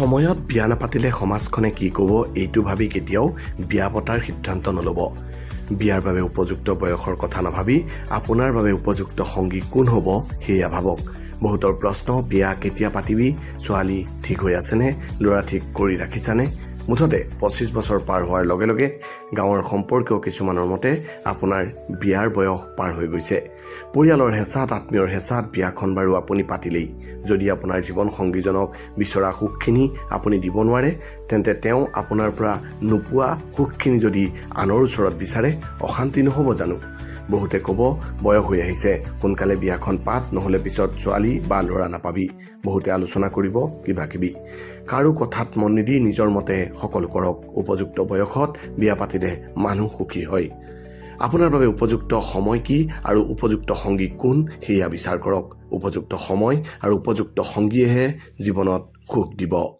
সময়ত বিয়া নাপাতিলে সমাজখনে কি ক'ব এইটো ভাবি কেতিয়াও বিয়া পতাৰ সিদ্ধান্ত নল'ব। বিয়াৰ বাবে উপযুক্ত বয়সৰ কথা নাভাবি আপোনাৰ বাবে উপযুক্ত সংগী কোন হ'ব সেয়া ভাবক। বহুতৰ প্ৰশ্ন, বিয়া কেতিয়া পাতিবি? ছোৱালী ঠিক হৈ আছেনে? ল'ৰা ঠিক কৰি ৰাখিছানে? মুঠতে 25 বছৰ পাৰ হোৱাৰ লগে লগে গাঁৱৰ সম্পৰ্কীয় কিছুমানৰ মতে আপোনাৰ বিয়াৰ বয়স পাৰ হৈ গৈছে। পৰিয়ালৰ হেঁচাত, আত্মীয়ৰ হেঁচাত বিয়াখন বাৰু আপুনি পাতিলেই। যদি আপোনাৰ জীৱন সংগীজনক বিচৰা সুখখিনি আপুনি দিব নোৱাৰে, তেন্তে তেওঁ আপোনাৰ পৰা নোপোৱা সুখখিনি যদি আনৰ ওচৰত বিচাৰে, অশান্তি নহ'ব জানো? বহুতে ক'ব, বয়স হৈ আহিছে, সোনকালে বিয়াখন পাত, নহ'লে পিছত ছোৱালী বা ল'ৰা নাপাবি। বহুতে আলোচনা কৰিব কিবা কিবি। কাৰো কথাত মন নিদি নিজৰ মতে সকলো কৰক। উপযুক্ত বয়সত বিয়া পাতিলে মানুহ সুখী হয়। আপোনাৰ বাবে উপযুক্ত সময় কি আৰু উপযুক্ত সংগী কোন সেয়া বিচাৰ কৰক। উপযুক্ত সময় আৰু উপযুক্ত সংগীয়েহে জীৱনত সুখ দিব।